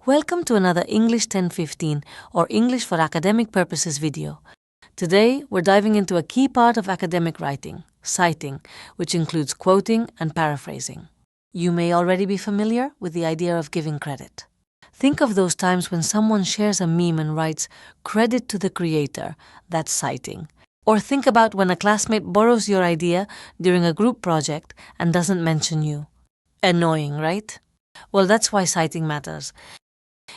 Welcome to another English 1015 or English for Academic Purposes video. Today, we're diving into a key part of academic writing, citing, which includes quoting and paraphrasing. You may already be familiar with the idea of giving credit. Think of those times when someone shares a meme and writes, "Credit to the creator," that's citing. Or think about when a classmate borrows your idea during a group project and doesn't mention you. Annoying, right? Well, that's why citing matters.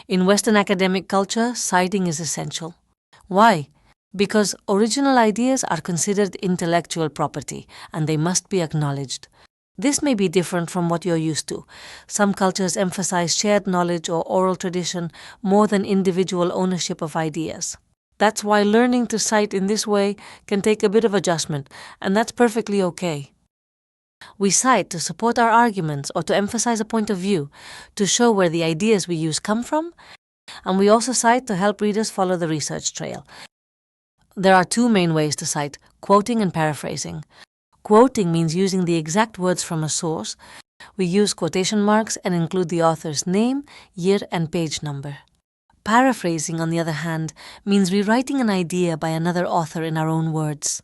In Western academic culture, citing is essential. Why? Because original ideas are considered intellectual property and they must be acknowledged. This may be different from what you're used to. Some cultures emphasize shared knowledge or oral tradition more than individual ownership of ideas. That's why learning to cite in this way can take a bit of adjustment, and that's perfectly okay. We cite to support our arguments or to emphasize a point of view, to show where the ideas we use come from, and we also cite to help readers follow the research trail. There are two main ways to cite, quoting and paraphrasing. Quoting means using the exact words from a source. We use quotation marks and include the author's name, year, and page number. Paraphrasing, on the other hand, means rewriting an idea by another author in our own words.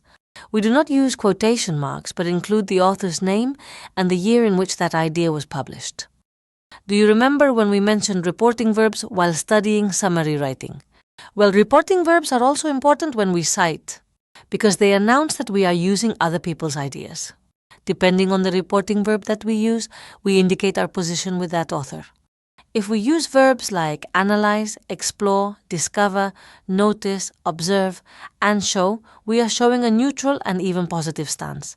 We do not use quotation marks, but include the author's name and the year in which that idea was published. Do you remember when we mentioned reporting verbs while studying summary writing? Well, reporting verbs are also important when we cite, because they announce that we are using other people's ideas. Depending on the reporting verb that we use, we indicate our position with that author. If we use verbs like analyze, explore, discover, notice, observe, and show, we are showing a neutral and even positive stance.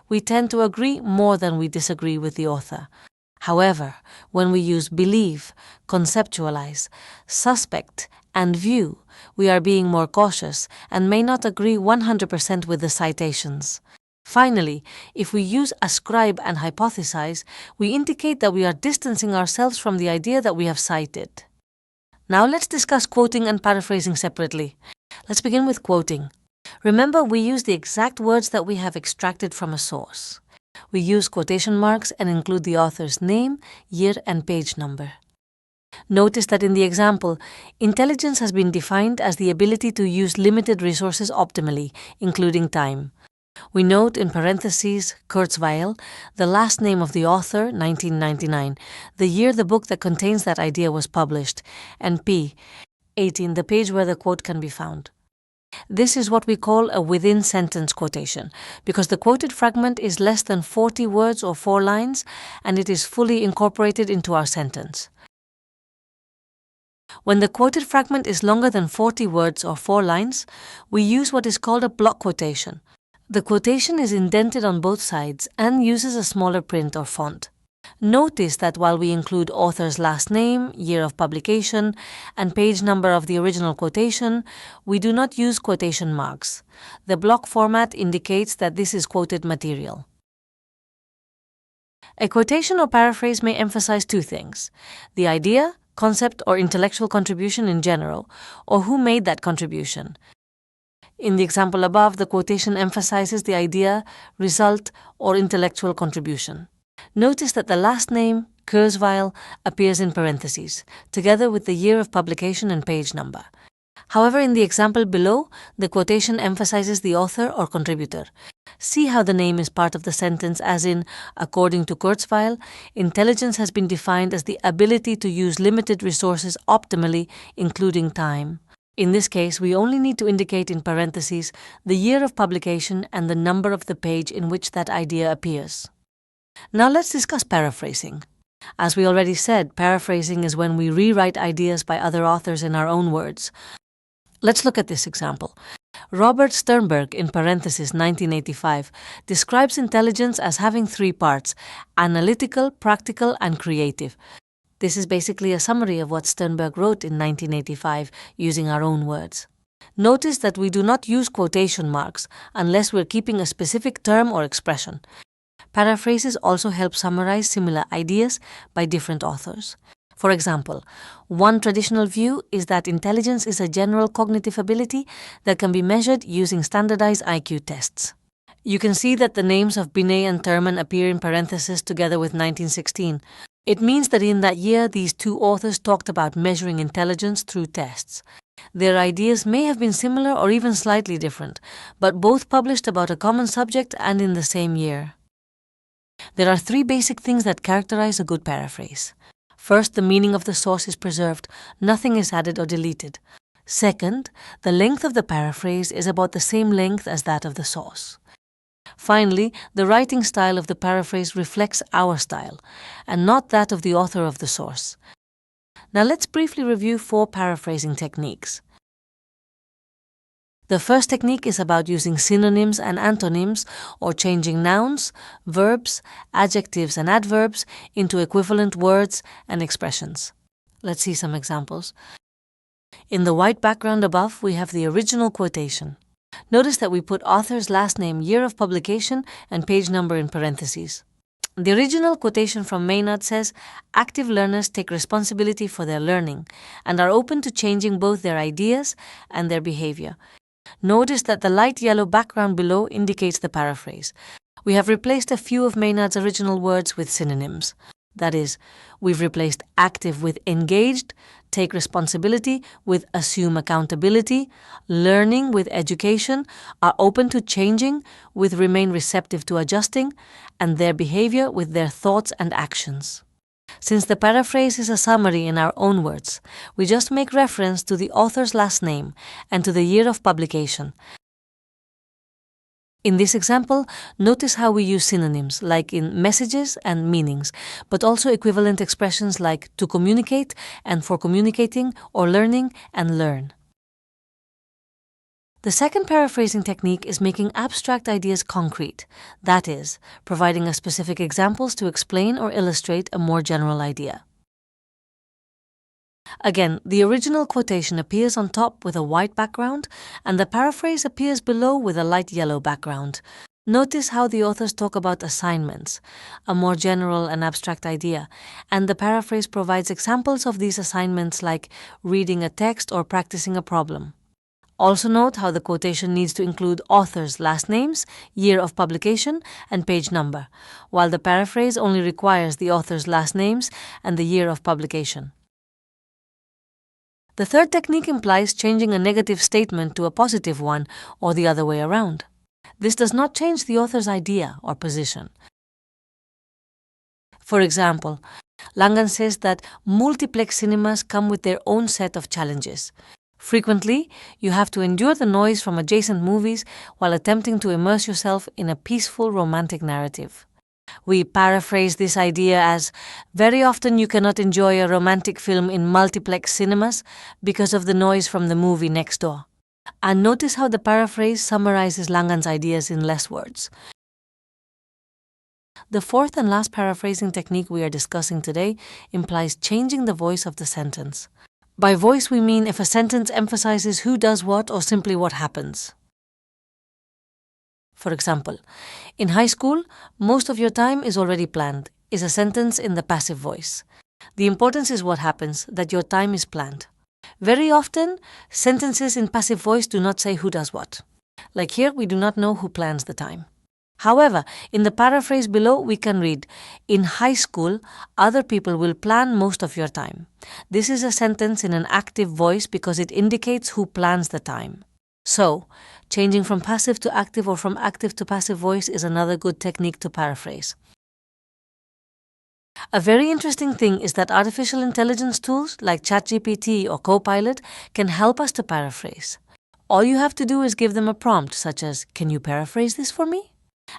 We tend to agree more than we disagree with the author. However, when we use believe, conceptualize, suspect, and view, we are being more cautious and may not agree 100% with the citations. Finally, if we use ascribe and hypothesize, we indicate that we are distancing ourselves from the idea that we have cited. Now let's discuss quoting and paraphrasing separately. Let's begin with quoting. Remember, we use the exact words that we have extracted from a source. We use quotation marks and include the author's name, year, and page number. Notice that in the example, intelligence has been defined as the ability to use limited resources optimally, including time. We note in parentheses Kurzweil, the last name of the author, 1999, the year the book that contains that idea was published, and p. 18, the page where the quote can be found. This is what we call a within-sentence quotation, because the quoted fragment is less than 40 words or 4 lines, and it is fully incorporated into our sentence. When the quoted fragment is longer than 40 words or 4 lines, we use what is called a block quotation. The quotation is indented on both sides and uses a smaller print or font. Notice that while we include author's last name, year of publication, and page number of the original quotation, we do not use quotation marks. The block format indicates that this is quoted material. A quotation or paraphrase may emphasize two things: the idea, concept, or intellectual contribution in general, or who made that contribution. In the example above, the quotation emphasizes the idea, result, or intellectual contribution. Notice that the last name, Kurzweil, appears in parentheses, together with the year of publication and page number. However, in the example below, the quotation emphasizes the author or contributor. See how the name is part of the sentence, as in, according to Kurzweil, intelligence has been defined as the ability to use limited resources optimally, including time. In this case, we only need to indicate in parentheses the year of publication and the number of the page in which that idea appears. Now let's discuss paraphrasing. As we already said, paraphrasing is when we rewrite ideas by other authors in our own words. Let's look at this example. Robert Sternberg, in parentheses 1985, describes intelligence as having 3 parts: analytical, practical, and creative. This is basically a summary of what Sternberg wrote in 1985 using our own words. Notice that we do not use quotation marks unless we're keeping a specific term or expression. Paraphrases also help summarize similar ideas by different authors. For example, one traditional view is that intelligence is a general cognitive ability that can be measured using standardized IQ tests. You can see that the names of Binet and Thurman appear in parentheses together with 1916. It means that in that year, these two authors talked about measuring intelligence through tests. Their ideas may have been similar or even slightly different, but both published about a common subject and in the same year. There are three basic things that characterize a good paraphrase. First, the meaning of the source is preserved, nothing is added or deleted. Second, the length of the paraphrase is about the same length as that of the source. Finally, the writing style of the paraphrase reflects our style, and not that of the author of the source. Now let's briefly review 4 paraphrasing techniques. The first technique is about using synonyms and antonyms, or changing nouns, verbs, adjectives and adverbs into equivalent words and expressions. Let's see some examples. In the white background above, we have the original quotation. Notice that we put author's last name, year of publication, and page number in parentheses. The original quotation from Maynard says, "Active learners take responsibility for their learning and are open to changing both their ideas and their behavior." Notice that the light yellow background below indicates the paraphrase. We have replaced a few of Maynard's original words with synonyms. That is, we've replaced active with engaged, take responsibility with assume accountability, learning with education, are open to changing with remain receptive to adjusting, and their behavior with their thoughts and actions. Since the paraphrase is a summary in our own words, we just make reference to the author's last name and to the year of publication. In this example, notice how we use synonyms like in messages and meanings, but also equivalent expressions like to communicate and for communicating, or learning and learn. The second paraphrasing technique is making abstract ideas concrete, that is, providing us specific examples to explain or illustrate a more general idea. Again, the original quotation appears on top with a white background, and the paraphrase appears below with a light yellow background. Notice how the authors talk about assignments, a more general and abstract idea, and the paraphrase provides examples of these assignments like reading a text or practicing a problem. Also note how the quotation needs to include authors' last names, year of publication, and page number, while the paraphrase only requires the author's last names and the year of publication. The third technique implies changing a negative statement to a positive one, or the other way around. This does not change the author's idea or position. For example, Langan says that multiplex cinemas come with their own set of challenges. Frequently, you have to endure the noise from adjacent movies while attempting to immerse yourself in a peaceful romantic narrative. We paraphrase this idea as, very often you cannot enjoy a romantic film in multiplex cinemas because of the noise from the movie next door. And notice how the paraphrase summarizes Langan's ideas in less words. The fourth and last paraphrasing technique we are discussing today implies changing the voice of the sentence. By voice, we mean if a sentence emphasizes who does what or simply what happens. For example, in high school, most of your time is already planned, is a sentence in the passive voice. The importance is what happens, that your time is planned. Very often, sentences in passive voice do not say who does what. Like here, we do not know who plans the time. However, in the paraphrase below, we can read, in high school, other people will plan most of your time. This is a sentence in an active voice because it indicates who plans the time. So, changing from passive to active or from active to passive voice is another good technique to paraphrase. A very interesting thing is that artificial intelligence tools like ChatGPT or Copilot can help us to paraphrase. All you have to do is give them a prompt such as, "Can you paraphrase this for me?"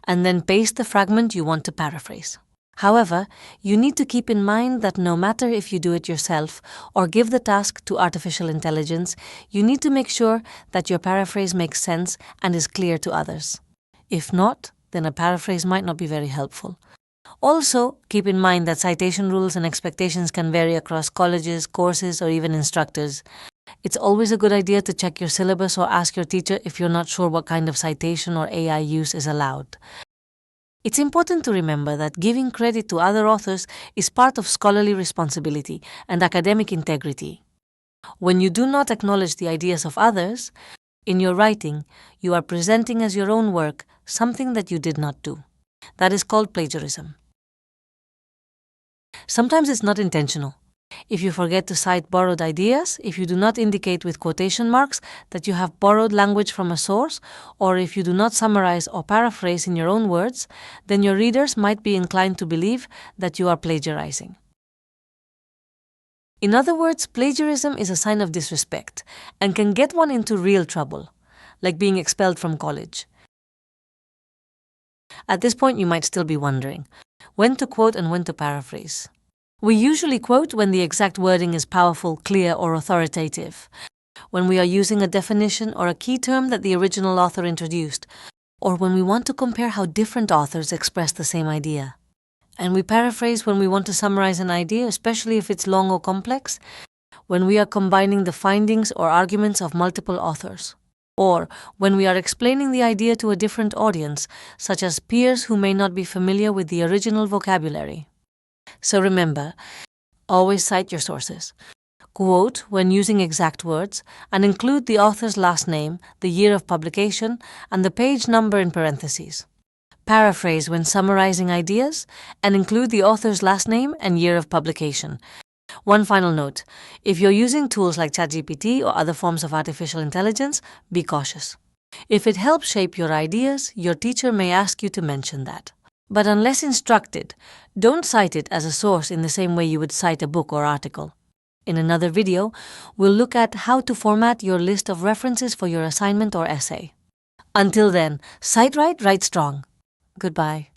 and then paste the fragment you want to paraphrase. However, you need to keep in mind that no matter if you do it yourself or give the task to artificial intelligence, you need to make sure that your paraphrase makes sense and is clear to others. If not, then a paraphrase might not be very helpful. Also, keep in mind that citation rules and expectations can vary across colleges, courses, or even instructors. It's always a good idea to check your syllabus or ask your teacher if you're not sure what kind of citation or AI use is allowed. It's important to remember that giving credit to other authors is part of scholarly responsibility and academic integrity. When you do not acknowledge the ideas of others, in your writing, you are presenting as your own work something that you did not do. That is called plagiarism. Sometimes it's not intentional. If you forget to cite borrowed ideas, if you do not indicate with quotation marks that you have borrowed language from a source, or if you do not summarize or paraphrase in your own words, then your readers might be inclined to believe that you are plagiarizing. In other words, plagiarism is a sign of disrespect and can get one into real trouble, like being expelled from college. At this point, you might still be wondering when to quote and when to paraphrase. We usually quote when the exact wording is powerful, clear, or authoritative, when we are using a definition or a key term that the original author introduced, or when we want to compare how different authors express the same idea. And we paraphrase when we want to summarize an idea, especially if it's long or complex, when we are combining the findings or arguments of multiple authors, or when we are explaining the idea to a different audience, such as peers who may not be familiar with the original vocabulary. So remember, always cite your sources. Quote when using exact words, and include the author's last name, the year of publication, and the page number in parentheses. Paraphrase when summarizing ideas, and include the author's last name and year of publication. One final note, if you're using tools like ChatGPT or other forms of artificial intelligence, be cautious. If it helps shape your ideas, your teacher may ask you to mention that. But unless instructed, don't cite it as a source in the same way you would cite a book or article. In another video, we'll look at how to format your list of references for your assignment or essay. Until then, cite right, write strong. Goodbye.